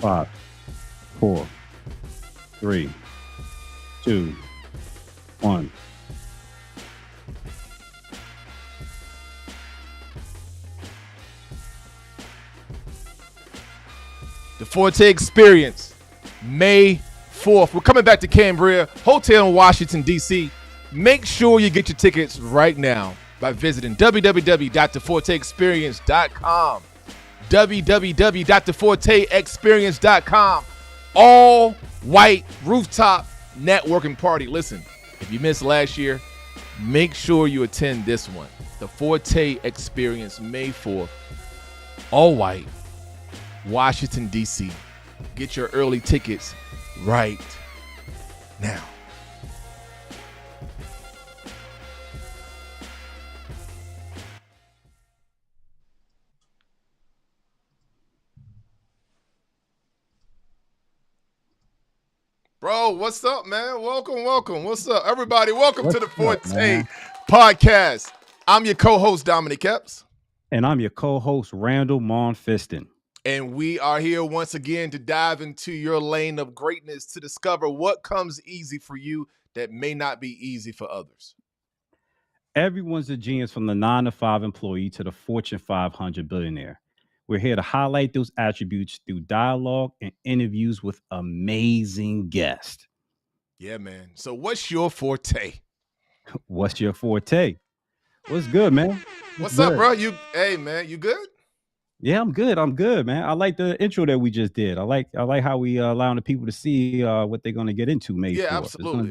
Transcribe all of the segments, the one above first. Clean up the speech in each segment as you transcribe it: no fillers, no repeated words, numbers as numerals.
5, 4, 3, 2, 1. The Forte Experience, May 4th. We're coming back to Cambria, Hotel in Washington, D.C. Make sure you get your tickets right now by visiting www.theforteexperience.com. www.theforteexperience.com. All white rooftop networking party. Listen, if you missed last year, make sure you attend this one. The Forte Experience, May 4th. All white, Washington, D.C. Get your early tickets right now. Bro, what's up, man? Welcome. What's up, everybody? Welcome to the Forte podcast. I'm your co-host, Dominic Epps. And I'm your co-host, Randall Monfiston. And we are here once again to dive into your lane of greatness to discover what comes easy for you that may not be easy for others. Everyone's a genius, from the 9-to-5 employee to the Fortune 500 billionaire. We're here to highlight those attributes through dialogue and interviews with amazing guests. Yeah, man. So what's your forte? What's your forte? What's good, man? What's up, bro? Hey, man, you good? Yeah, I'm good, man. I like the intro that we just did. I like how we allowing the people to see what they're going to get into. May 4th. Yeah, absolutely.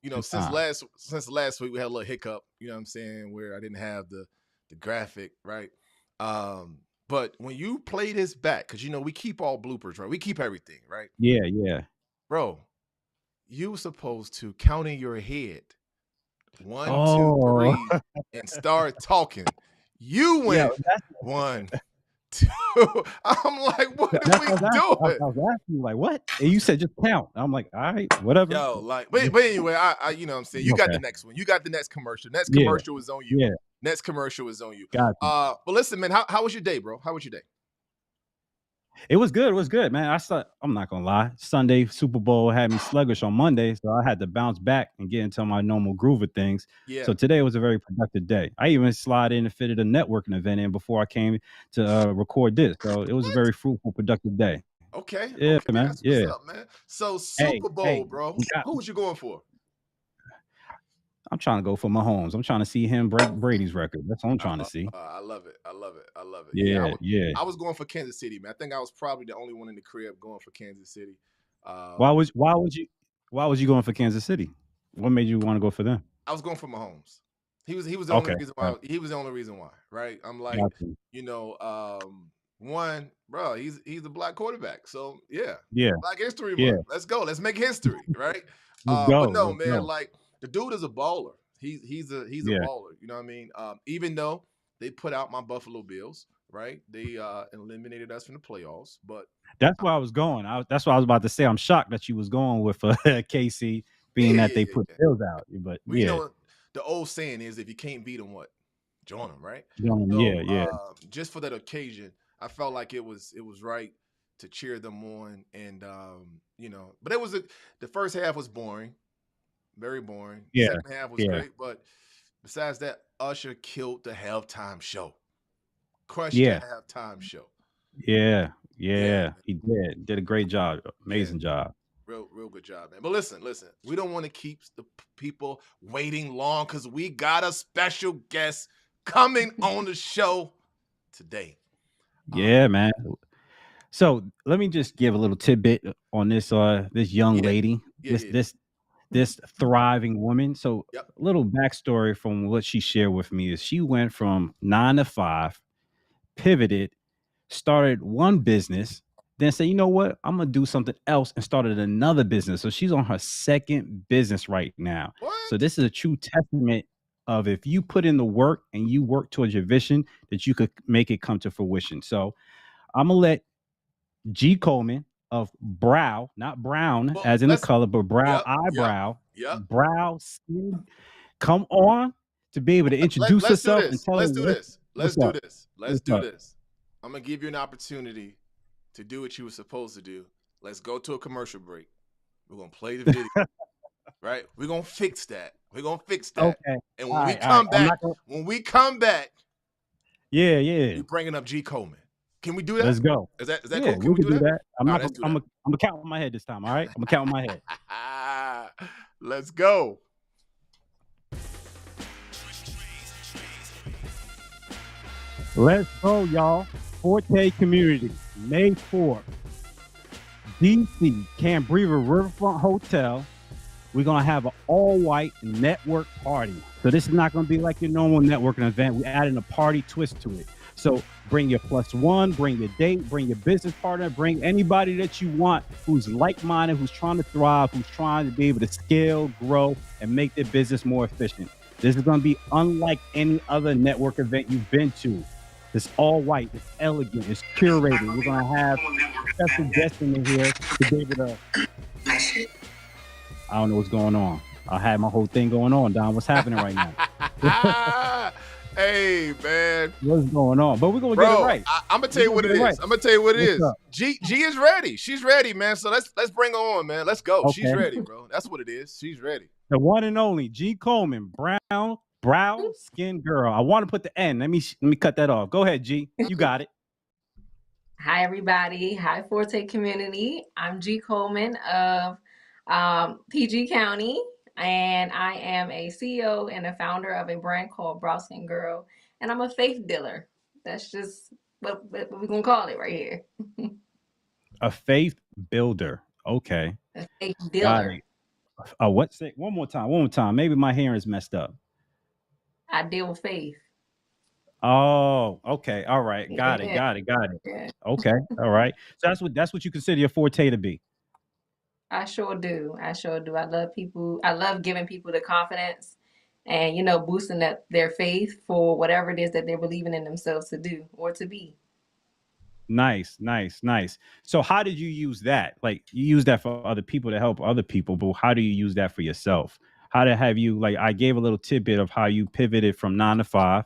You know, since last week we had a little hiccup. You know what I'm saying, where I didn't have the graphic right. But when you play this back, because you know we keep all bloopers, right? We keep everything, right? Yeah. Bro, you were supposed to count in your head 1, 2, 3, and start talking. You went 1, 2. I'm like, what are we doing? I was asking you, like, what? And you said just count. I'm like, all right, whatever. Yo, like, but anyway, I you know what I'm saying, you got the next one. You got the next commercial. Next commercial is on you. Yeah. Next commercial is on you. Got you. But listen, man, how was your day, bro? How was your day? It was good, man. I'm not gonna lie. Sunday Super Bowl had me sluggish on Monday, so I had to bounce back and get into my normal groove of things. Yeah. So today was a very productive day. I even slid in and fitted a networking event in before I came to record this. So it was a very fruitful, productive day. Okay. Yeah, okay. man. That's what's up, man. So Super Bowl, bro. Who was you going for? I'm trying to go for Mahomes. I'm trying to see him break Brady's record. That's what I'm trying to see. I love it. Yeah. I was going for Kansas City, man. I think I was probably the only one in the crib going for Kansas City. Why was you going for Kansas City? What made you want to go for them? I was going for Mahomes. He was the only reason why. He was the only reason why, right? I'm like, one, bro, he's a black quarterback. So yeah. Black History Month. Let's go. Let's make history, right? But no, man, like, the dude is a baller. He's a baller. You know what I mean? Even though they put out my Buffalo Bills, right? They eliminated us from the playoffs. But that's where I was going. That's what I was about to say. I'm shocked that you was going with KC, being that they put Bills out. But you know, the old saying is, if you can't beat them, what? Join them, right? Join them. Just for that occasion, I felt like it was right to cheer them on, and but it was the first half was boring. Very boring. Yeah. Second half was great, but besides that, Usher killed the halftime show. Crushed the halftime show. Yeah. He did a great job. Amazing job. Real good job, man. But listen. We don't want to keep the people waiting long, because we got a special guest coming on the show today. Yeah, man. So let me just give a little tidbit on this young lady. This thriving woman. So a little backstory from what she shared with me is she went from 9 to 5, pivoted, started one business, then said, you know what? I'm going to do something else, and started another business. So she's on her second business right now. What? So this is a true testament of, if you put in the work and you work towards your vision, that you could make it come to fruition. So I'm going to let G. Coleman of Brow, not brown as in the color, but brow eyebrow, brow skin, come on to be able to introduce herself and tell Let's do her. Let's do this. I'm gonna give you an opportunity to do what you were supposed to do. Let's go to a commercial break. We're gonna play the video. Right? We're gonna fix that. We're gonna fix that. Okay. And All when we right, all right. come I'm back, not gonna Yeah, yeah. we bringing up G Coleman. Can we do that? Let's go. Is that Yeah, cool? Can we we could do do that? that. All right, let's do that. I'm gonna count in my head this time, all right? I'm gonna count in my head. Let's go. Let's go, y'all. Forte Community, May 4th. DC, Cambria Riverfront Hotel. We're gonna have an all-white network party. So this is not gonna be like your normal networking event. We're adding a party twist to it. So bring your +1, bring your date, bring your business partner, bring anybody that you want who's like-minded, who's trying to thrive, who's trying to be able to scale, grow, and make their business more efficient. This is gonna be unlike any other network event you've been to. It's all white, it's elegant, it's curated. We're gonna have special guests in here to be able to. I don't know what's going on. I had my whole thing going on, Don. What's happening right now? Hey, man. What's going on? But we're gonna get it right. I'm gonna tell you what it is. Right. I'm gonna tell you what it is. G is ready. She's ready, man. So let's bring her on, man. Let's go. Okay. She's ready, bro. That's what it is. She's ready. The one and only G Coleman, brown skin girl. I want to put the N. Let me cut that off. Go ahead, G. You got it. Hi, everybody. Hi, Forte community. I'm G Coleman of PG County, and I am a CEO and a founder of a brand called Brown Skin Girl, and I'm a faith dealer. That's just what we're gonna call it right here. A faith builder. Okay. A faith dealer. What's it? One more time. Maybe my hearing is messed up. I deal with faith. Oh, okay. All right. Got it. Yeah. Okay. All right. So that's what you consider your forte to be. I sure do. I love people. I love giving people the confidence and, boosting their faith for whatever it is that they're believing in themselves to do or to be. Nice. So how did you use that? Like, you use that for other people to help other people, but how do you use that for yourself? How to have you, like, I gave a little tidbit of how you pivoted from 9 to 5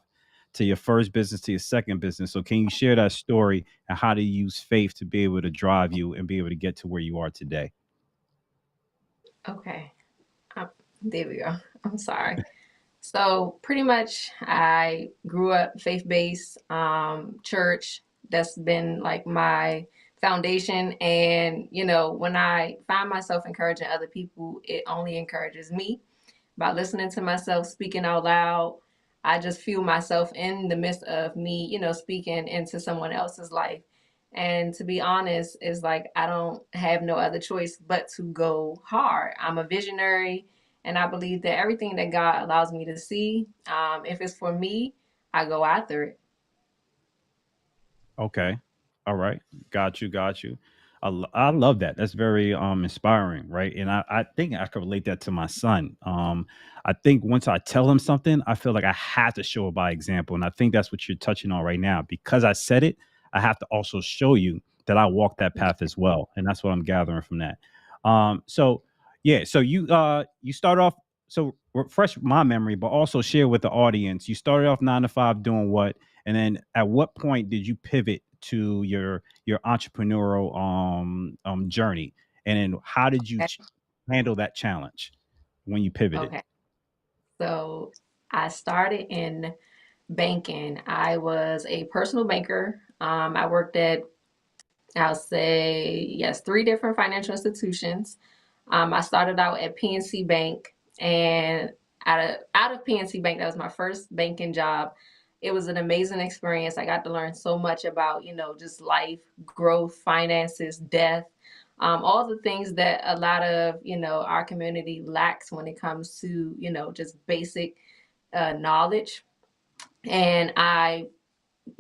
to your first business to your second business. So can you share that story and how to use faith to be able to drive you and be able to get to where you are today? Okay. There we go. I'm sorry. So pretty much I grew up faith-based, church. That's been like my foundation. And, when I find myself encouraging other people, it only encourages me. By listening to myself speaking out loud, I just feel myself in the midst of me, speaking into someone else's life. And to be honest, it's like I don't have no other choice but to go hard. I'm a visionary, and I believe that everything that God allows me to see, if it's for me, I go after it. Okay. All right. Got you. I love that. That's very inspiring, right? And I think I could relate that to my son. I think once I tell him something, I feel like I have to show it by example. And I think that's what you're touching on right now. Because I said it, I have to also show you that I walk that path as well. And that's what I'm gathering from that. So you start off, so refresh my memory, but also share with the audience. You started off 9 to 5 doing what? And then at what point did you pivot to your entrepreneurial journey? And then how did you handle that challenge when you pivoted? Okay. So I started in banking. I was a personal banker. I worked at, I'll say, yes, 3 different financial institutions. I started out at PNC Bank, and out of PNC Bank, that was my first banking job. It was an amazing experience. I got to learn so much about, just life, growth, finances, death, all the things that a lot of, our community lacks when it comes to, just basic knowledge. And I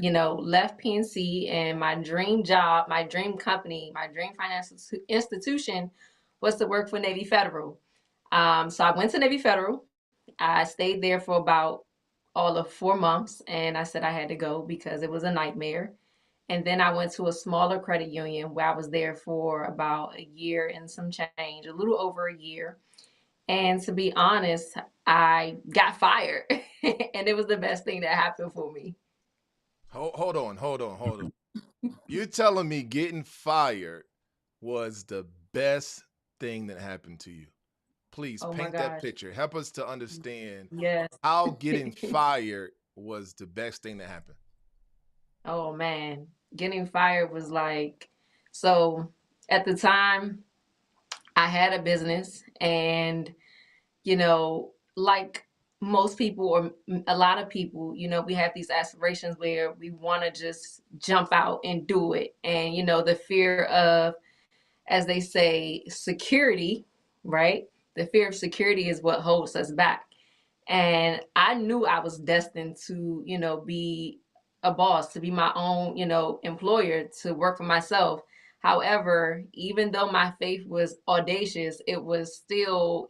left PNC, and my dream job, my dream company, my dream financial institution was to work for Navy Federal. So I went to Navy Federal. I stayed there for about all of 4 months, and I said I had to go because it was a nightmare. And then I went to a smaller credit union where I was there for about a year and some change, a little over a year. And to be honest, I got fired, and it was the best thing that happened for me. Hold on. You're telling me getting fired was the best thing that happened to you. Please Oh my paint that gosh. picture. Help us to understand Yes. how getting fired was the best thing that happened. Oh man. Getting fired was like, so at the time I had a business, and like most people, or a lot of people, we have these aspirations where we want to just jump out and do it. And, the fear of, as they say, security, right? The fear of security is what holds us back. And I knew I was destined to, be a boss, to be my own, employer, to work for myself. However, even though my faith was audacious, it was still,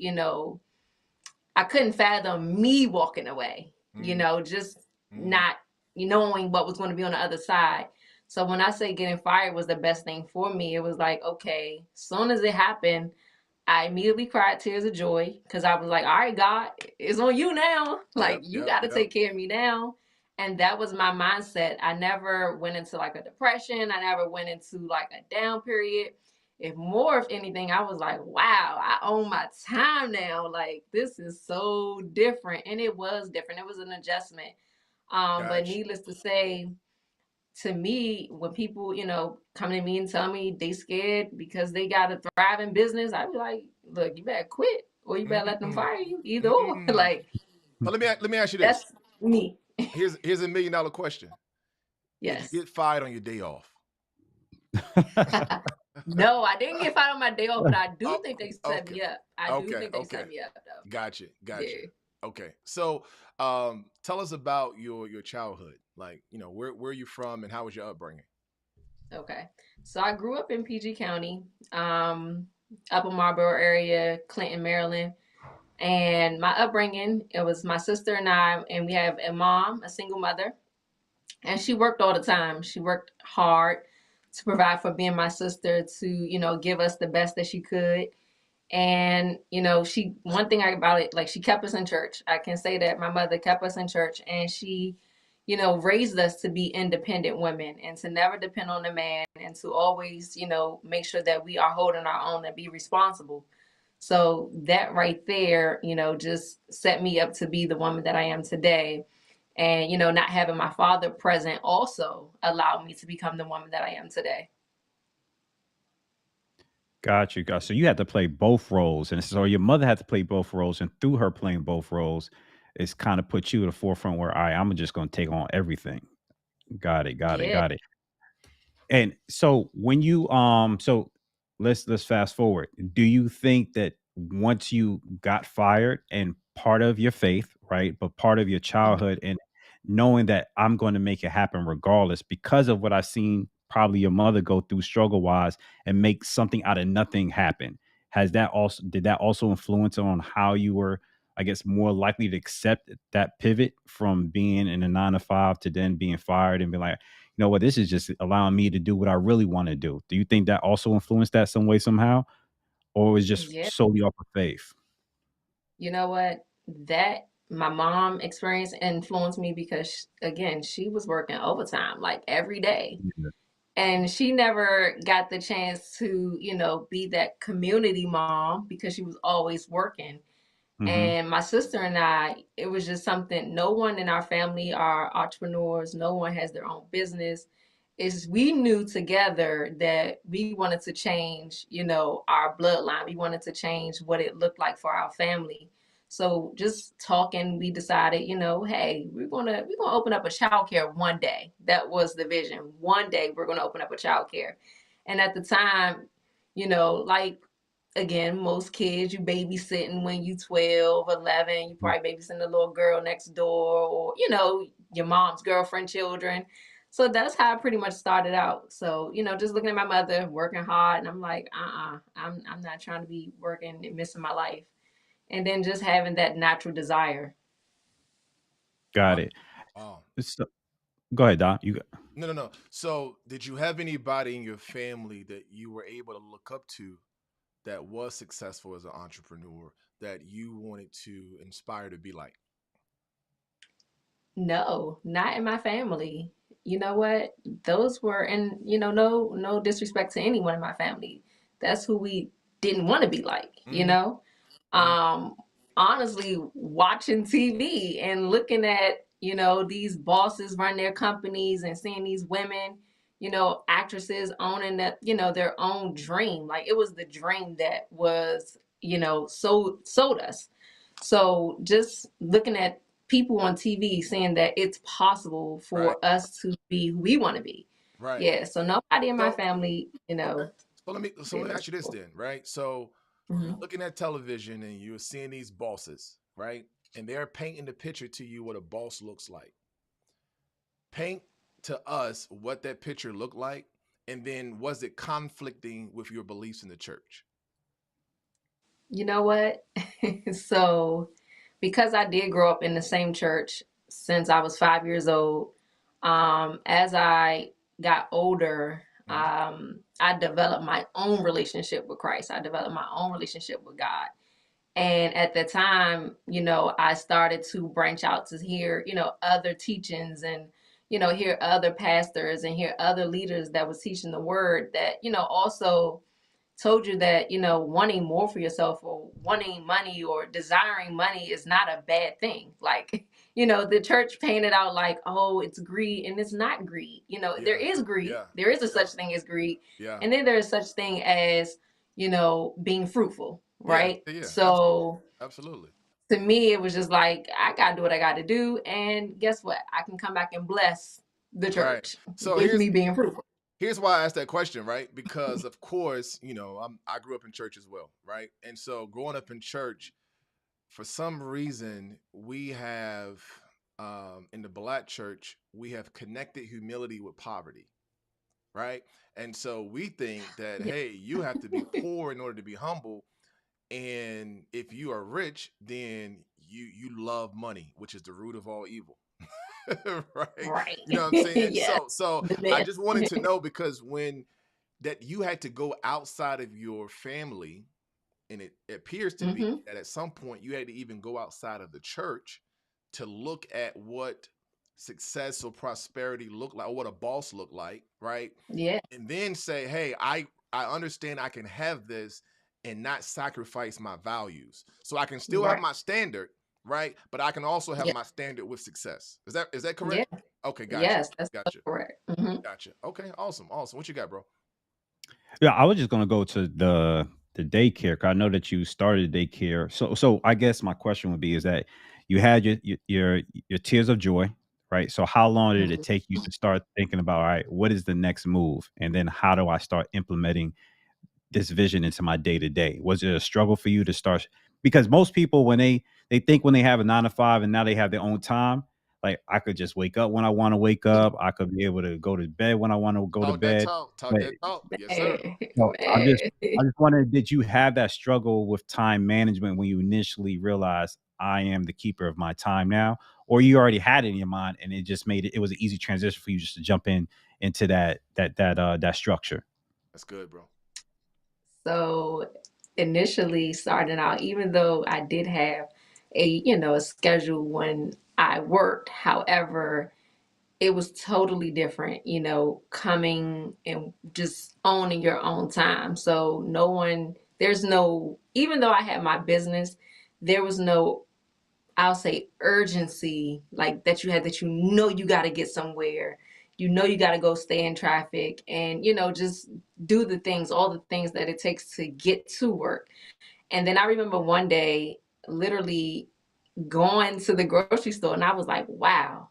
I couldn't fathom me walking away, Mm, just mm, not knowing what was going to be on the other side. So when I say getting fired was the best thing for me, it was like, okay, soon as it happened, I immediately cried tears of joy because I was like, all right, God, it's on you now. Like, yep, you yep, got to yep. take care of me now. And that was my mindset. I never went into like a depression. I never went into like a down period. If anything, I was like, wow, I own my time now. Like, this is so different. And it was different. It was an adjustment. But Gotcha. needless to say, to me, when people, come to me and tell me they scared because they got a thriving business, I be like, look, you better quit or you better let them Mm, fire you. Either or. mm. Like, But let me ask you this. that's me. Here's $1 million question. Did you Yes. get fired on your day off? No, I didn't get fired on my day off, but I do Oh, think they set okay, me up. I do okay, think they okay. set me up though. Gotcha, gotcha. Yeah. Okay, so tell us about your childhood. Like, where are you from, and how was your upbringing? Okay. So I grew up in PG County, um, Upper Marlboro area, Clinton, Maryland. And my upbringing, it was my sister and I, and we have a mom, a single mother, and she worked all the time. She worked hard to provide for me and my sister, to give us the best that she could. And she one thing about it, like, she kept us in church. I can say that my mother kept us in church, and she raised us to be independent women and to never depend on a man, and to always make sure that we are holding our own and be responsible. So that right there, just set me up to be the woman that I am today. And not having my father present also allowed me to become the woman that I am today. Got you. Got, so you had to play both roles, and so your mother had to play both roles, and through her playing both roles, it's kind of put you at the forefront where, all right, I'm just going to take on everything. Got it. Got it. Yeah. Got it. And so when you so let's fast forward. Do you think that once you got fired and part of your faith, right, but part of your Mhm. childhood and knowing that I'm going to make it happen regardless because of what I've seen probably your mother go through struggle wise and make something out of nothing happen. Has that also did that also influence on how you were, I guess, more likely to accept that pivot from being in a 9 to 5 to then being fired and be like, you know what, this is just allowing me to do what I really want to do. Do you think that also influenced that some way, somehow? Or was just Yeah. solely off of faith? You know what? That my mom experience influenced me because, again, she was working overtime like every day. Yeah. And she never got the chance to, be that community mom because she was always working. Hmm. And my sister and I, it was just something, no one in our family are entrepreneurs, no one has their own business. Is we knew together that we wanted to change, our bloodline. We wanted to change what it looked like for our family. So just talking, we decided, hey, we're gonna open up a childcare one day. That was the vision. One day we're gonna open up a childcare. And at the time, like, again, most kids, you babysitting when you 12, 11. You probably babysitting the little girl next door, or your mom's girlfriend children. So that's how I pretty much started out. So just looking at my mother working hard, and I'm like, I'm not trying to be working and missing my life. And then just having that natural desire. Got Wow. it. Wow. So, go ahead, Don. You got, No, no, no. So, did you have anybody in your family that you were able to look up to that was successful as an entrepreneur that you wanted to inspire to be like? No, not in my family. you know what? Those were, and no disrespect to anyone in my family. That's who we didn't want to be like, Mm-hmm. Mm-hmm. um honestly, watching TV and looking at, these bosses run their companies and seeing these women, actresses owning that, their own dream. Like it was the dream that was, sold us. So just looking at people on TV saying that it's possible Right. for us to be who we want to be. Right. Yeah. So nobody in my So family, okay. So let me did ask us. you this then, right? So Mhm. looking at television and you're seeing these bosses, right? And they're painting the picture to you what a boss looks like. Paint to us what that picture looked like, and then was it conflicting with your beliefs in the church? You know what? So, because I did grow up in the same church since I was 5 years old, as I got older, Mm-hmm. I developed my own relationship with Christ. I developed my own relationship with God. And at the time, I started to branch out to hear, other teachings and, hear other pastors and hear other leaders that was teaching the word that, also told you that, wanting more for yourself or wanting money or desiring money is not a bad thing. Like, the church painted out like, oh, it's greed, and it's not greed. There Yeah. is greed. Yeah. There is a Yeah. such thing as greed. Yeah. And then there is such thing as, being fruitful, Yeah. right? Yeah. Absolutely. So Absolutely. to me, it was just like, I got to do what I got to do. And guess what? I can come back and bless the Right. church So with here's me being fruitful. here's why I asked that question, right? Because of course, I grew up in church as well, right? And so growing up in church, for some reason, we have in the Black church, we have connected humility with poverty, right? And so we think that Yeah. hey, you have to be poor in order to be humble, and if you are rich, then you love money, which is the root of all evil. Right? Right. You know what I'm saying? Yeah. So The I myth. just wanted to know because when that you had to go outside of your family, and it appears to be Hmm. that at some point you had to even go outside of the church to look at what success or prosperity looked like, or what a boss looked like, right? Yeah. And then say, hey, I understand I can have this and not sacrifice my values. So I can still have Right. my standard, right? But I can also have Yeah. my standard with success. Is that Yeah. correct? Okay, gotcha. Yes, that's so Gotcha. correct. Hmm. Gotcha. Okay, awesome. Awesome. What you got, bro? Yeah, I was just gonna go to the daycare. 'Cause I know that you started daycare. So I guess my question would be is that you had your tears of joy, right? So how long did it Hmm. take you to start thinking about, all right, what is the next move? And then how do I start implementing this vision into my day to day? Was it a struggle for you to start? Because most people, when they think when they have a 9 to 5 and now they have their own time, like I could just wake up when I want to wake up. I could be able to go to bed when I want to go to Talk that bed. talk. Talk But that talk. Yes, sir. Man, no, man. I just wondered, did you have that struggle with time management when you initially realized I am the keeper of my time now, or you already had it in your mind and it just made it was an easy transition for you just to jump in into that structure? That's good, bro. So initially starting out, even though I did have a schedule when I worked, however, it was totally different, coming and just owning your own time. So no one, there's no, even though I had my business, there was no, I'll say, urgency like that you had, that you got to get somewhere. You got to go stay in traffic and, just do the things, all the things that it takes to get to work. And then I remember one day literally going to the grocery store and I was like, wow,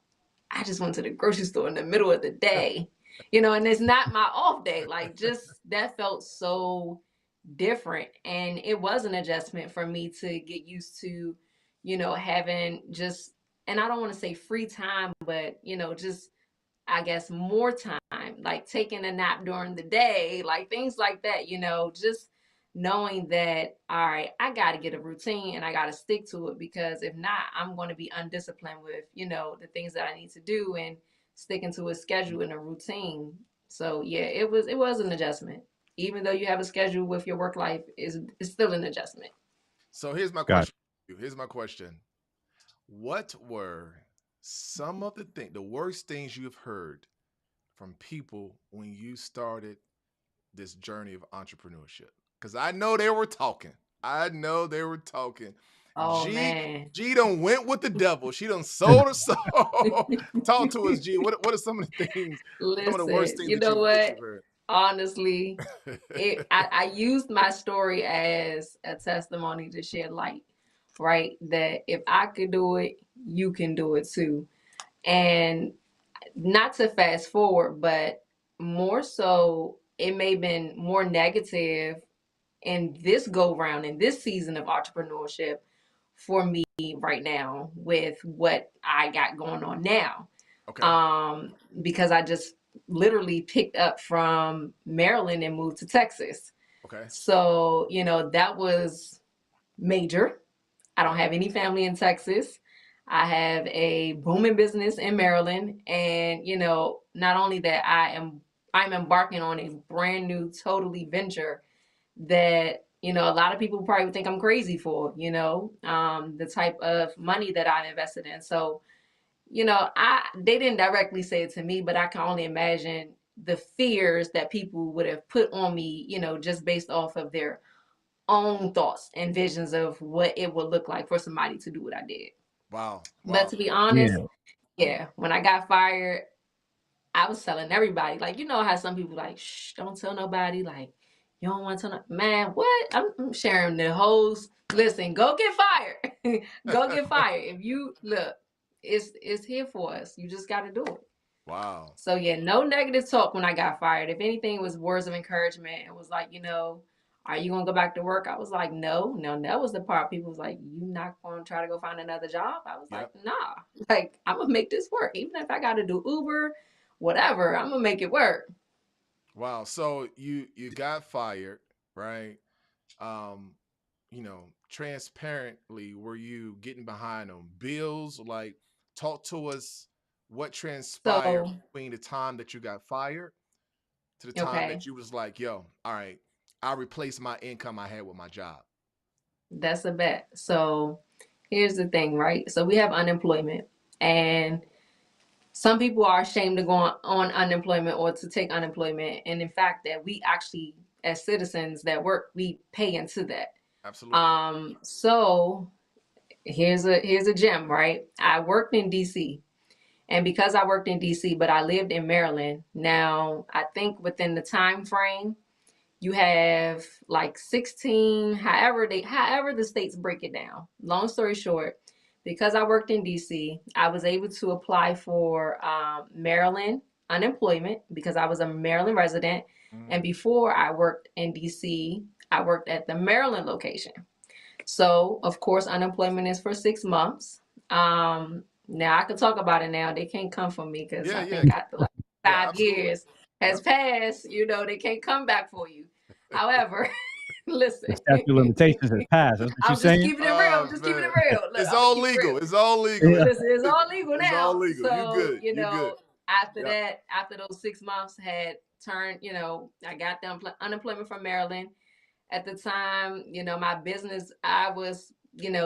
I just went to the grocery store in the middle of the day, and it's not my off day. Like, just that felt so different. And it was an adjustment for me to get used to, having just, and I don't want to say free time, but, just, I guess, more time, like taking a nap during the day, like things like that, just knowing that, all right, I got to get a routine and I got to stick to it, because if not, I'm going to be undisciplined with, the things that I need to do and sticking to a schedule and a routine. So yeah, it was an adjustment. Even though you have a schedule with your work life, is still an adjustment. So here's my Got question. Here's my question. What were some of the worst things you have heard from people when you started this journey of entrepreneurship? Because I know they were talking. Oh G man. G done went with the devil. She done sold her soul. Talk to us, G. What are some of the things, some of the worst Listen, things you that know you've what? heard? Honestly, I used my story as a testimony to shed light, right? That if I could do it, you can do it too. And not to fast forward, but more so, it may have been more negative in this go round, in this season of entrepreneurship for me right now with what I got going on now. Okay. Because I just literally picked up from Maryland and moved to Texas. Okay. So, that was major. I don't Yep. have any family in Texas. I have a booming business in Maryland. And, not only that, I'm embarking on a brand new totally venture that, a lot of people probably would think I'm crazy for, the type of money that I've invested in. So, they didn't directly say it to me, but I can only imagine the fears that people would have put on me, just based off of their own thoughts and visions of what it would look like for somebody to do what I did. Wow. But to be honest, yeah, when I got fired, I was telling everybody, like, how some people like, shh, don't tell nobody, like, you don't want to tell man, what? I'm sharing the whole, listen, go get fired. Go get fired. If you look, it's here for us. You just got to do it. Wow. So yeah, no negative talk when I got fired. If anything, it was words of encouragement. It was like, are you gonna go back to work? I was like, no. That was the part. People was like, you not gonna try to go find another job? I was like, nah. Like, I'm gonna make this work. Even if I gotta do Uber, whatever, I'm gonna make it work. Wow. So you got fired, right? Transparently, were you getting behind on bills? Like, talk to us what transpired So, between the time that you got fired to the time okay, that you was like, yo, all right, I'll replace my income I had with my job. that's a bet. So here's the thing, right? So we have unemployment, and some people are ashamed to go on unemployment or to take unemployment. And in fact, that we actually, as citizens that work, we pay into that. Absolutely. So here's a gem, right? I worked in DC. And because I worked in DC, but I lived in Maryland, now I think within the time frame, you have like 16, however the states break it down. Long story short, because I worked in DC, I was able to apply for Maryland unemployment because I was a Maryland resident. And before I worked in DC, I worked at the Maryland location. So, of course, unemployment is for 6 months. Now I can talk about it now. They can't come for me because I think after like 5 years has passed, they can't come back for you. However, listen. The statute of limitations has passed. That's what you're I'm just saying? keeping it real. I'm just keeping it real. Look, it's all legal. It's all legal. Yeah. Listen, it's all legal It's now. all legal. So, You good. You good. after that, after those 6 months had turned, I got the unemployment from Maryland. At the time, my business, I was,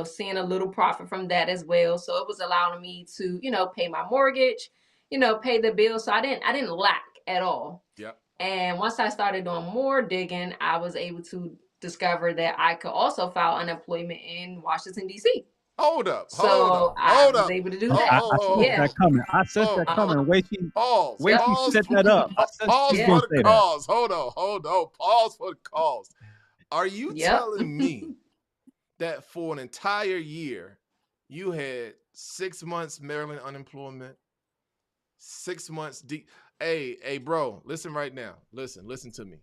seeing a little profit from that as well. So it was allowing me to, pay my mortgage, pay the bills. So I didn't lack at all. Yep. And once I started doing more digging, I was able to discover that I could also file unemployment in Washington, D.C. Hold up. I was able to do that. I sensed that coming. I sensed that coming. Wait, pause. she set that up. Pause for the cause. Hold on. Pause for the cause. Are you telling me that for an entire year, you had 6 months Maryland unemployment, 6 months Hey, bro, listen right now. Listen to me.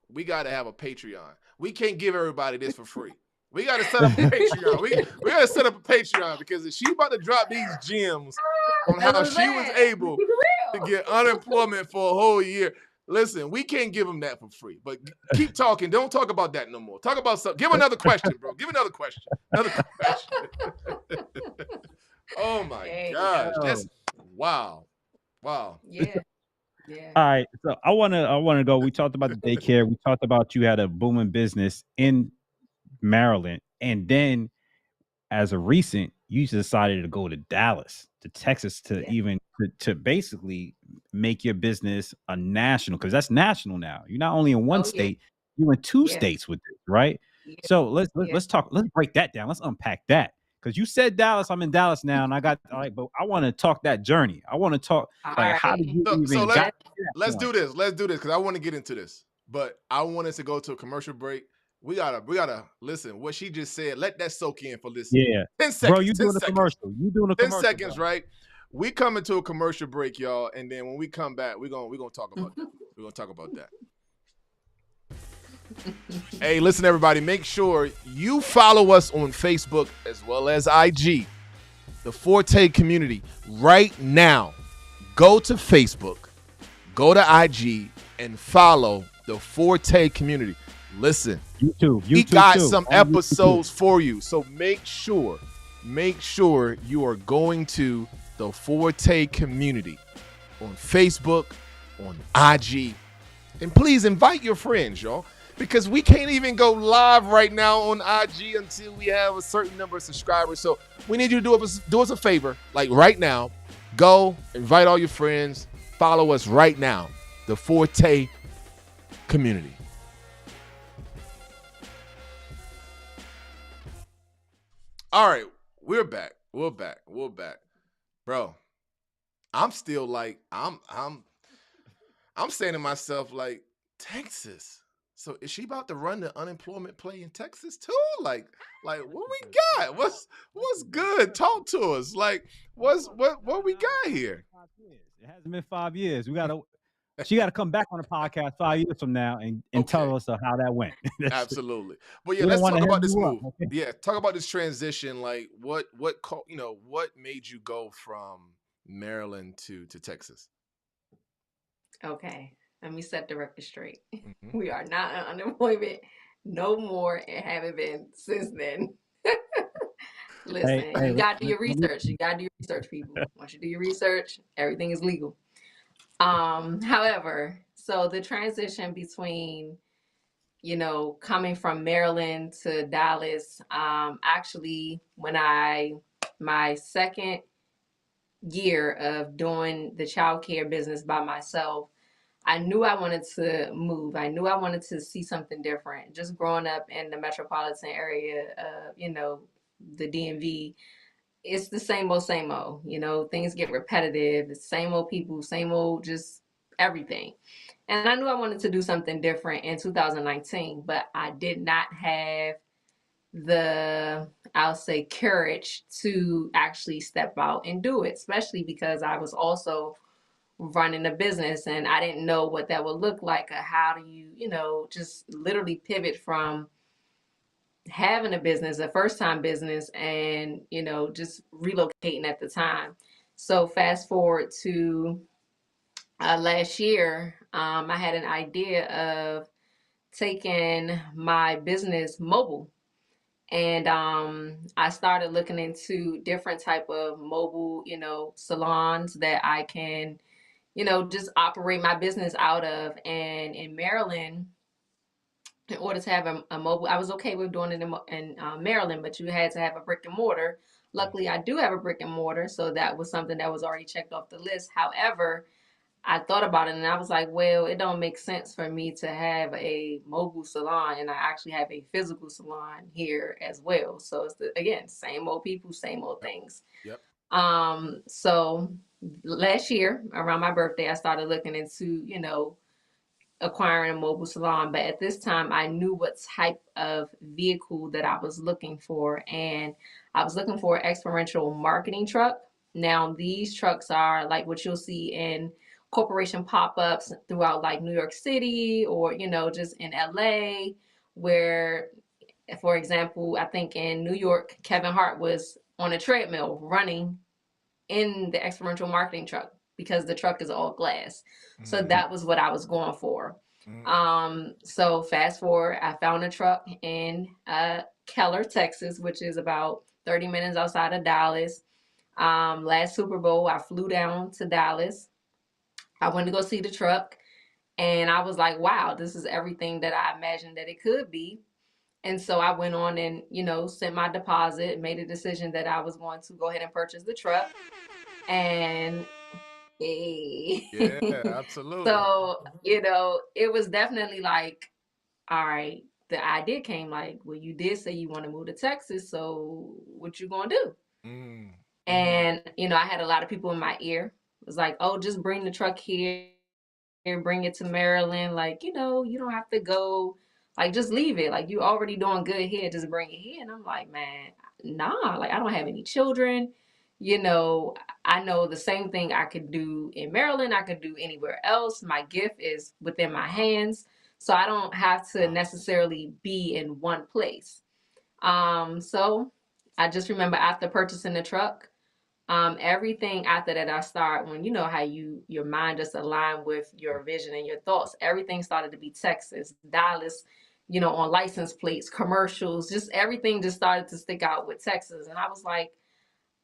We got to have a Patreon. We can't give everybody this for free. We got to set up a Patreon. We got to set up a Patreon because if she about to drop these gems on how she was able to get unemployment for a whole year, listen, we can't give them that for free. But keep talking. Don't talk about that no more. Talk about something. Give another question, bro. Give another question. Oh my gosh. That's wow. Yeah. All right. So I wanna go. We talked about the daycare. We talked about you had a booming business in Maryland. And then as a recent, you decided to go to Dallas, to Texas, to Yeah. even to basically make your business a national, because that's national now. You're not only in one Oh yeah. state, you're in two Yeah. states with it, right? Yeah. So let's Yeah. let's talk. Let's break that down. Let's unpack that. Because you said Dallas, I'm in Dallas now, and I got like, but I want to talk that journey. I want to talk All like, how did right. you So even got That to that let's do point? this. Let's do this because I want to get into this. But I want us to go to a commercial break. We gotta listen. What she just said, let that soak in for listen. Yeah, 10 bro, seconds. you 10 doing a seconds. commercial? You doing a 10 commercial, seconds, bro? right? We come into a commercial break, y'all, and then when we come back, we're gonna talk about that. We're gonna talk about that. Hey, listen, everybody, make sure you follow us on Facebook as well as IG, the Forte community. Right now, go to Facebook, go to IG, and follow the Forte community. Listen, YouTube we got too. some On YouTube. episodes for you, so make sure you are going to the Forte community on Facebook, on IG, and please invite your friends, y'all, because we can't even go live right now on IG until we have a certain number of subscribers. So we need you to do us a favor, like right now, go invite all your friends, follow us right now, the Forte community. All right, we're back. We're back. Bro, I'm still like I'm saying to myself like, Texas. So is she about to run the unemployment play in Texas too? Like what we got? What's good? Talk to us. Like what we got here? It hasn't been 5 years. She got to come back on the podcast 5 years from now and Okay. tell us how that went. Absolutely. But yeah, We don't let's want talk to hem about this you up. move. Okay? Yeah, talk about this transition. Like what made you go from Maryland to Texas? okay. Let me set the record straight. Mm-hmm. We are not on unemployment no more and haven't been since then. Hey, Listen, hey, you got to do your let me, research. You got to do your research, people. Once you do your research, everything is legal. However, so the transition between, coming from Maryland to Dallas, actually, my second year of doing the childcare business by myself, I knew I wanted to move. I knew I wanted to see something different. Just growing up in the metropolitan area of, the DMV, it's the same old. Things get repetitive. It's same old people, same old, just everything. And I knew I wanted to do something different in 2019, but I did not have I'll say, courage to actually step out and do it, especially because I was also running a business and I didn't know what that would look like, or how do you, just literally pivot from having a business, a first time business, and, just relocating at the time. So fast forward to last year, I had an idea of taking my business mobile. And I started looking into different type of mobile, salons that I can, just operate my business out of. And in Maryland, in order to have a mobile, I was okay with doing it in Maryland, but you had to have a brick and mortar. Luckily, I do have a brick and mortar, so that was something that was already checked off the list. However, I thought about it and I was like, well, it don't make sense for me to have a mobile salon, and I actually have a physical salon here as well. So it's again, same old people, same old things. Yep. So last year around my birthday, I started looking into, acquiring a mobile salon. But at this time, I knew what type of vehicle that I was looking for. And I was looking for an experiential marketing truck. Now, these trucks are like what you'll see in corporation pop-ups throughout like New York City, or, just in LA, where, for example, I think in New York, Kevin Hart was on a treadmill running in the experiential marketing truck because the truck is all glass. So that was what I was going for. So fast forward, I found a truck in Keller, Texas, which is about 30 minutes outside of Dallas. Last Super Bowl, I flew down to Dallas. I went to go see the truck, and I was like, wow, this is everything that I imagined that it could be. And so I went on and, sent my deposit, made a decision that I was going to go ahead and purchase the truck. And Yeah, absolutely. so, it was definitely like, all right, the idea came like, well, you did say you want to move to Texas, so what you gonna do? Mm. And I had a lot of people in my ear. It was like, oh, just bring the truck here, bring it to Maryland. Like, you don't have to go. Like, just leave it. Like, you already doing good here. Just bring it here. And I'm like, man, nah. Like, I don't have any children. I know the same thing I could do in Maryland. I could do anywhere else. My gift is within my hands, so I don't have to necessarily be in one place. So I just remember after purchasing the truck, everything after that I start when you know how your mind just aligned with your vision and your thoughts, everything started to be Texas, Dallas, on license plates, commercials, just everything just started to stick out with Texas. And I was like,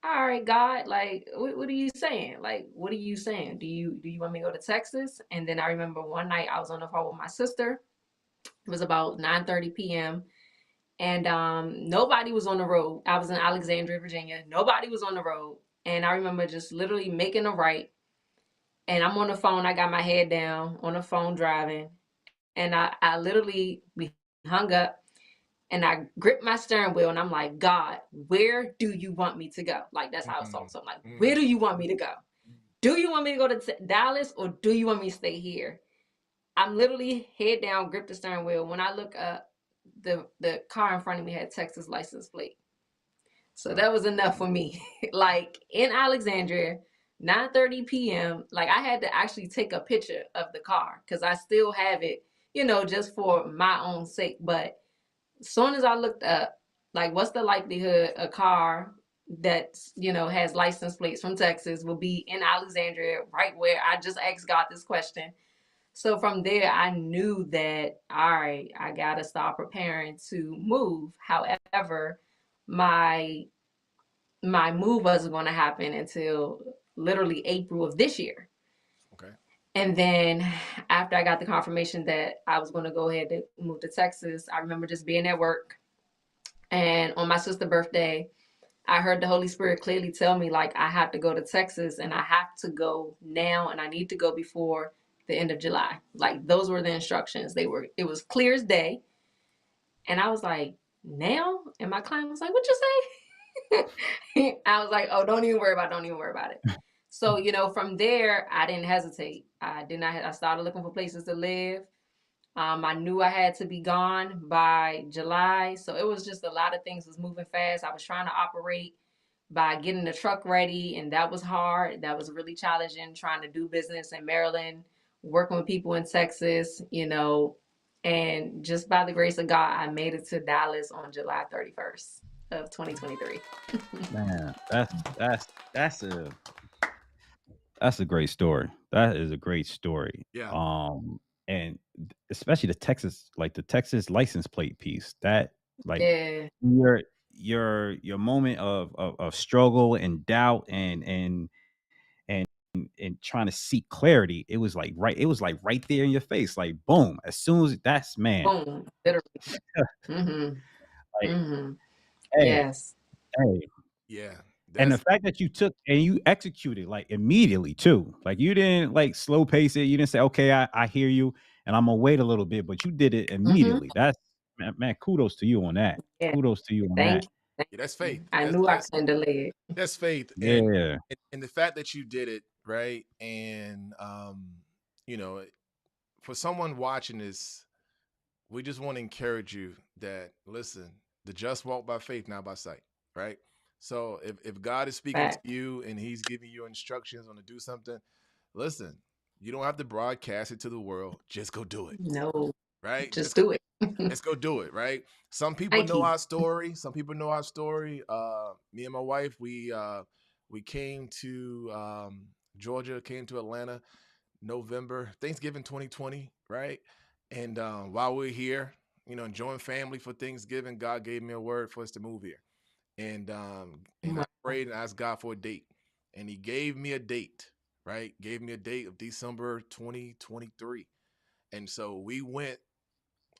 all right, God, like what are you saying? Like, what are you saying? Do you want me to go to Texas? And then I remember one night I was on the phone with my sister. It was about 9:30 p.m. And nobody was on the road. I was in Alexandria, Virginia. Nobody was on the road. And I remember just literally making a right. And I'm on the phone. I got my head down on the phone driving. And I literally, we hung up and I gripped my steering wheel and I'm like, God, where do you want me to go? Like, that's how I was talking. So I'm like, where do you want me to go? Do you want me to go to Dallas or do you want me to stay here? I'm literally head down, grip the steering wheel. When I look up, the car in front of me had Texas license plate. So that was enough for me. Like in Alexandria, 9:30 p.m. Like I had to actually take a picture of the car because I still have it, just for my own sake. But as soon as I looked up, like what's the likelihood a car that has license plates from Texas will be in Alexandria, right where I just asked God this question. So from there, I knew that, all right, I got to start preparing to move. However, my my move wasn't going to happen until literally April of this year. Okay. And then after I got the confirmation that I was going to go ahead and move to Texas, I remember just being at work. And on my sister's birthday, I heard the Holy Spirit clearly tell me, like, I have to go to Texas and I have to go now and I need to go before the end of July. Like, those were the instructions. It was clear as day. And I was like, now? And my client was like, what you say? I was like, oh, don't even worry about it. So, from there, I didn't hesitate. I started looking for places to live. I knew I had to be gone by July. So it was just a lot of things was moving fast. I was trying to operate by getting the truck ready, and that was hard. That was really challenging trying to do business in Maryland, working with people in Texas, and just by the grace of God, I made it to Dallas on July 31st of 2023. Man, that's a great story. That is a great story. Yeah. And especially the Texas license plate piece. That like Yeah. your moment of struggle and doubt and trying to seek clarity. It was like right there in your face. Like boom. As soon as that's man. Boom. Literally. Mm-hmm. Like, Mm-hmm. hey, Yes. hey. Yeah. And the That's fact that you took and you executed like immediately too. Like you didn't like slow pace it. You didn't say, okay, I hear you and I'm gonna wait a little bit, but you did it Mm-hmm. immediately. That's man, kudos to you on that. Yeah. Kudos to you on Thank that. you. Thank yeah, that's you. faith. I That's knew I that's couldn't delay it. that's faith. Yeah. And the fact that you did it, right? And you know, for someone watching this, we just want to encourage you that listen, the just walk by faith, not by sight, right? So if God is speaking to Fact. you and he's giving you instructions on to do something, listen, you don't have to broadcast it to the world. Just go do it, No, right? just do it. Let's go do it, right? Some people Thank know you. our story. Some people know our story. Me and my wife, we came to Georgia, came to Atlanta, November, Thanksgiving 2020, right? And while we're here, enjoying family for Thanksgiving, God gave me a word for us to move here. And I prayed and asked God for a date. And he gave me a date, right? Gave me a date of December 2023. And so we went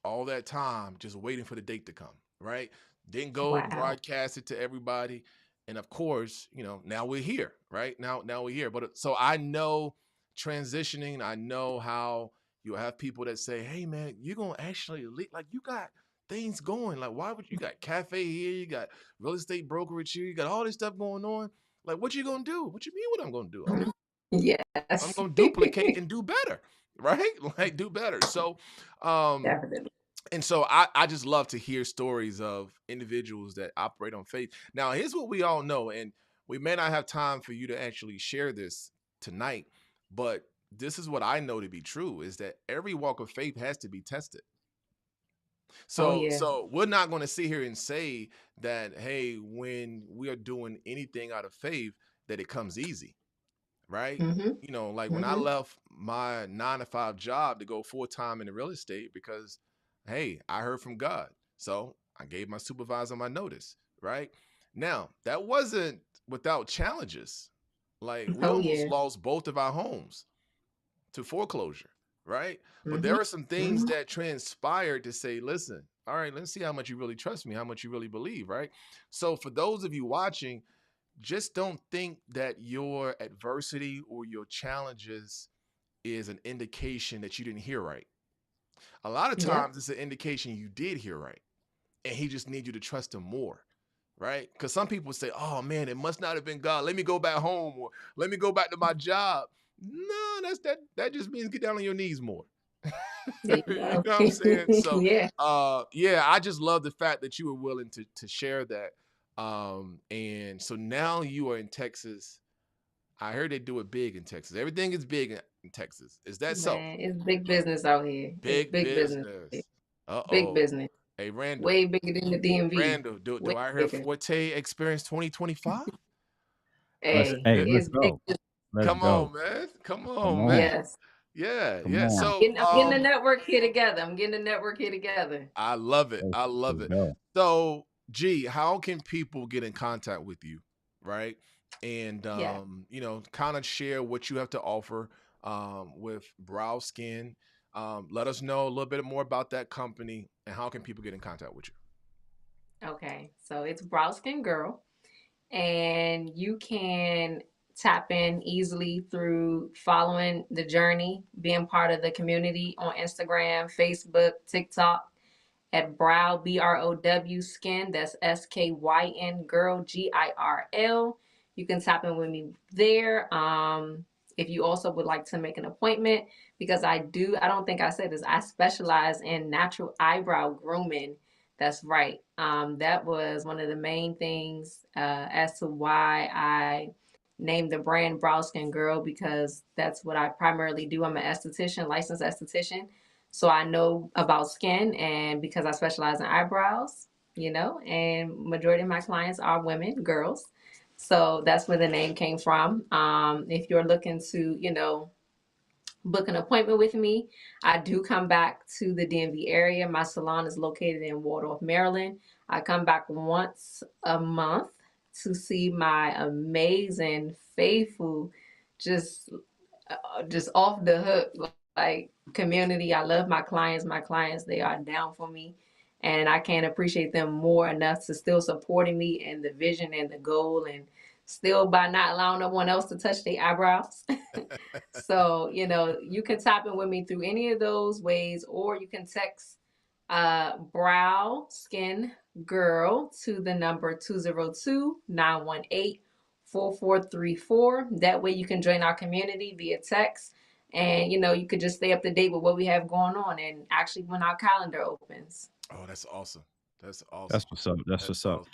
all that time just waiting for the date to come, right? Didn't go Wow. broadcast it to everybody. And of course, now we're here, right? Now we're here. But so I know transitioning, I know how you have people that say, hey man, you're gonna actually like you got things going. Like, why would you got cafe here, you got real estate brokerage here, you got all this stuff going on. Like, what you gonna do? What you mean what I'm gonna do? I'm Yes. gonna duplicate and do better, right? Like do better. So um Definitely. and so I just love to hear stories of individuals that operate on faith. Now, here's what we all know, and we may not have time for you to actually share this tonight, but this is what I know to be true is that every walk of faith has to be tested. Oh So yeah. so we're not going to sit here and say that, hey, when we are doing anything out of faith, that it comes easy, right? Mhm. Like when I Mhm. left my 9 to 5 job to go full time in the real estate because, hey, I heard from God. So I gave my supervisor my notice, right? Now, that wasn't without challenges. Like we Oh almost yeah. lost both of our homes to foreclosure, right? But there Mhm. are some things Mhm. that transpired to say, listen, all right, let's see how much you really trust me, how much you really believe, right? So for those of you watching, just don't think that your adversity or your challenges is an indication that you didn't hear right. A lot of Yep. times it's an indication you did hear right. And he just needs you to trust him more. Right? Because some people say, oh man, it must not have been God. Let me go back home or let me go back to my job. No, that just means get down on your knees more. There you You go. know what I'm saying? So Yeah. yeah, I just love the fact that you were willing to share that. And so now you are in Texas. I heard they do it big in Texas. Everything is big in Texas. Is that so? Man, it's big business out here. It's Big big business. business. Big Uh-oh. business. Hey, Randall. Way bigger than the DMV. Randall, do Way I hear bigger. Forte Experience 2025? Hey, Let's it's big. go. Let's Come go. on, man. Come Come on, man. on. Yes. Yeah, Come yeah. on. So I'm getting the network here together. I'm getting the network here together. I love it. Let's, I love let's it. go. So, G, how can people get in contact with you, right? And Yeah. kind of share what you have to offer with Brow Skyn. Let us know a little bit more about that company and how can people get in contact with you. Okay. So it's Browskin Girl. And you can tap in easily through following the journey, being part of the community on Instagram, Facebook, TikTok at Brow, BROW Skyn. That's SKYN Girl, GIRL. You can tap in with me there. If you also would like to make an appointment, because I don't think I said this, I specialize in natural eyebrow grooming. That's right. That was one of the main things as to why I named the brand Brow Skin Girl, because that's what I primarily do. I'm an esthetician, licensed esthetician. So I know about skin, and because I specialize in eyebrows, and majority of my clients are women, girls. So that's where the name came from. If you're looking to, book an appointment with me, I do come back to the DMV area. My salon is located in Waldorf, Maryland. I come back once a month to see my amazing, faithful, just just off the hook like community. I love my clients. My clients, they are down for me. And I can't appreciate them more enough to still supporting me and the vision and the goal, and still by not allowing no one else to touch their eyebrows. So, you can tap in with me through any of those ways, or you can text Brow Skin Girl to the number 202-918-4434. That way you can join our community via text, and you could just stay up to date with what we have going on, and actually when our calendar opens. Oh, that's awesome. That's awesome. That's what's up. That's That's what's up. awesome.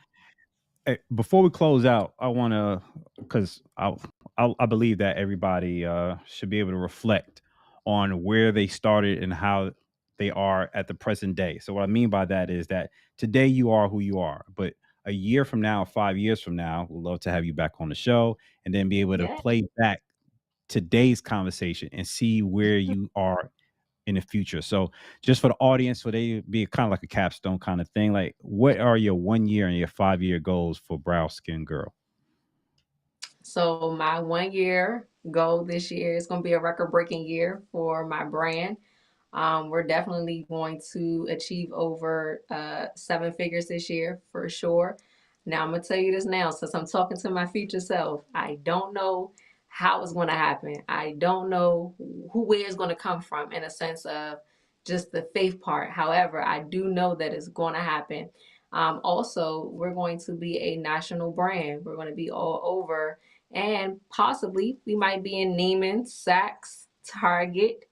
Hey, before we close out, I want to, because I believe that everybody should be able to reflect on where they started and how they are at the present day. So what I mean by that is that today you are who you are, but a year from now, 5 years from now, we'd love to have you back on the show and then be able to Yeah. play back today's conversation and see where you are in the future. So just for the audience, for they be kind of like a capstone kind of thing. Like, what are your 1 year and your 5 year goals for Brow Skin Girl? So my 1 year goal this year is going to be a record breaking year for my brand. We're definitely going to achieve over 7 figures this year for sure. Now I'm gonna tell you this now, since I'm talking to my future self. I don't know how it's going to happen. I don't know where it's going to come from in a sense of just the faith part. However, I do know that it's going to happen. Also, we're going to be a national brand. We're going to be all over, and possibly we might be in Neiman, Saks, Target,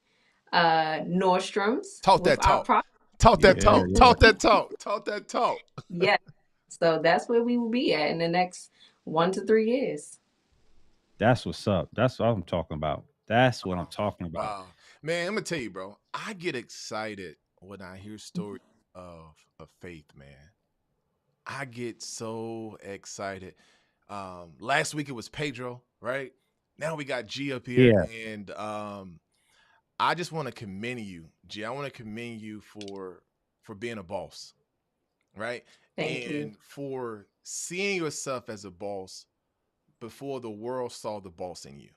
Nordstrom's Talk with that our talk. product. Talk that Yeah, talk. yeah. Talk that talk. Talk that talk. Yes. So that's where we will be at in the next 1 to 3 years. That's what's up. That's what I'm talking about. That's what I'm Wow. talking about. Wow. Man, I'm gonna tell you, bro. I get excited when I hear stories of faith, man. I get so excited. Last week it was Pedro, right? Now we got G up here, Yeah. and I just want to commend you, G. I want to commend you for being a boss, right? Thank you. And for seeing yourself as a boss before the world saw the boss in you,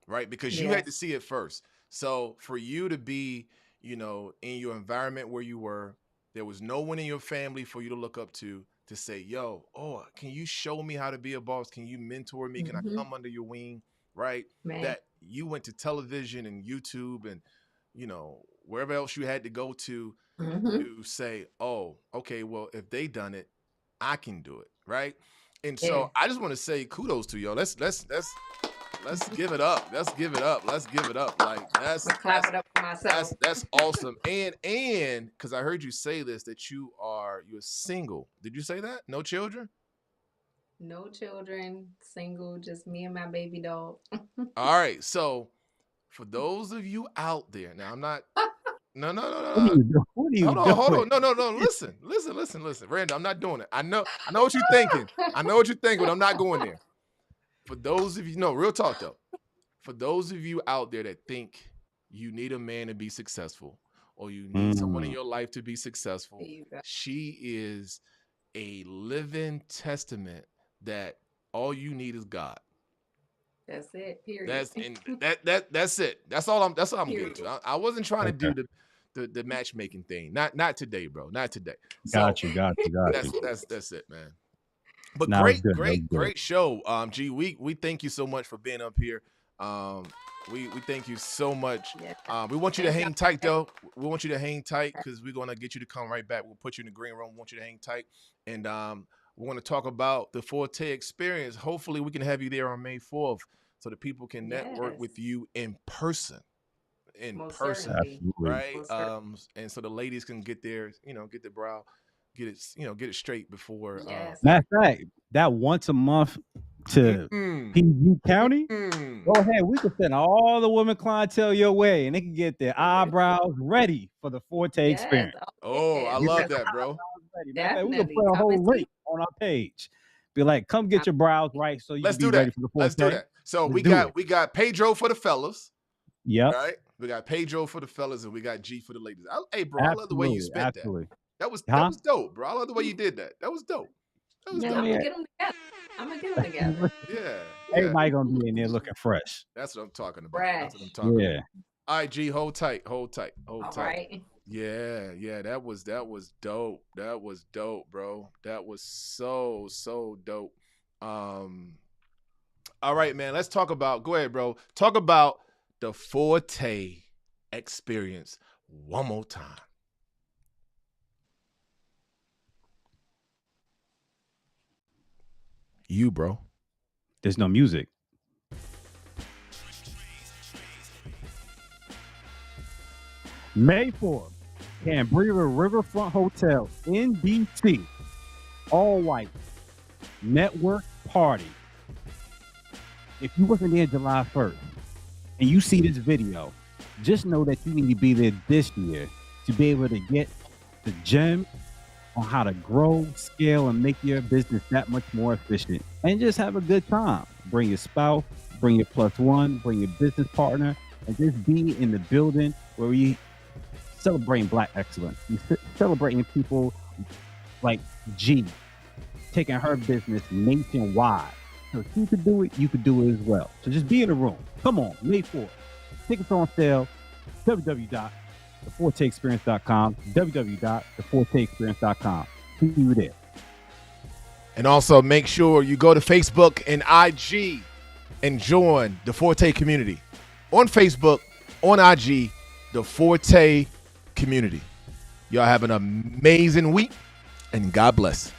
right? Because you had to Yes. see it first. So for you to be, in your environment where you were, there was no one in your family for you to look up to say, yo, oh, can you show me how to be a boss? Can you mentor me? Can I Hmm. come under your wing? Right? Man. That you went to television and YouTube and, wherever else you had to go Hmm. to say, oh, okay, well, if they done it, I can do it. Right. And Yeah. so I just want to say kudos to y'all. Let's give it up. Let's give it up. Let's give it up. Like I'm gonna clap it up for myself. that's awesome. And because I heard you say this that you're single. Did you say that? No children? No children, single, just me and my baby dog. All right. So for those of you out there, now I'm not. No, no, no, no, What are no. you doing? What are you Hold doing? on. No, no, no. Listen. Randall, I'm not doing it. I know what you're thinking. I know what you're thinking, but I'm not going there. For those of you, no, real talk though. For those of you out there that think you need a man to be successful or you need someone in Mm. your life to be There successful, you go. she is a living testament that all you need is God. That's it. Period. That's it. That's all I'm getting Period. to. I wasn't trying to Okay. do the matchmaking thing. Not today, bro. Not today. So Got you. Got you. Got you. that's it, man. But Now it's great, good. That was great, good. great show. G, we thank you so much for being up here. We thank you so much. Yeah. We want you to Thank y'all. hang tight though. We want you to hang tight because we're gonna get you to come right back. We'll put you in the green room. We want you to hang tight, and we want to talk about the Forte experience. Hopefully, we can have you there on May 4th so that people can network Yes. with you in person. Most certainly. Absolutely. Right? Most certainly. And so the ladies can get their, get their brow, get it straight before. Yes. Matter of fact, that once a month to Mm, PG County, mm. go ahead. We can send all the women clientele your way, and they can get their eyebrows ready for the Forte Yes. experience. Oh, Oh, I yeah. Get love their that, bro. eyebrows ready. Matter of fact, we can Definitely. put a Come and whole see. link on our page. Be like, come get your brows right so you can Let's be do ready that. for the Let's do Forte. that. So Let's do it. we got Pedro for the fellas, Yep. right? We got Pedro for the fellas, and we got G for the ladies. Hey, bro, I love the way you Absolutely. spent that. Absolutely. That was Huh? dope, bro. I love the way you did that. That was dope. That was Yeah, Yeah, dope. I'm gonna man. get them together. I'm gonna get them together. Yeah, yeah. Everybody gonna be in there looking fresh. That's what I'm talking about. That's what I'm Fresh. talking about. Yeah. All right, G, hold tight, hold tight, hold All tight. right. Yeah. That was dope. That was dope, bro. That was so dope. All right, man. Let's talk about. Go ahead, bro. Talk about the Forte experience one more time. You, bro. There's no music. May 4th, Cambria Riverfront Hotel in DC. All white. Network party. If you wasn't there July 1st and you see this video, just know that you need to be there this year to be able to get the gem on how to grow, scale, and make your business that much more efficient. And just have a good time. Bring your spouse, bring your plus one, bring your business partner, and just be in the building where we celebrating Black excellence. We celebrating people like G, taking her business nationwide. So if you could do it, you could do it as well. So just be in the room. Come on, May 4th. Tickets on sale, theforteexperience.com, www.theforteexperience.com. See you there. And also make sure you go to Facebook and IG and join the Forte community. On Facebook, on IG, the Forte community. Y'all have an amazing week, and God bless.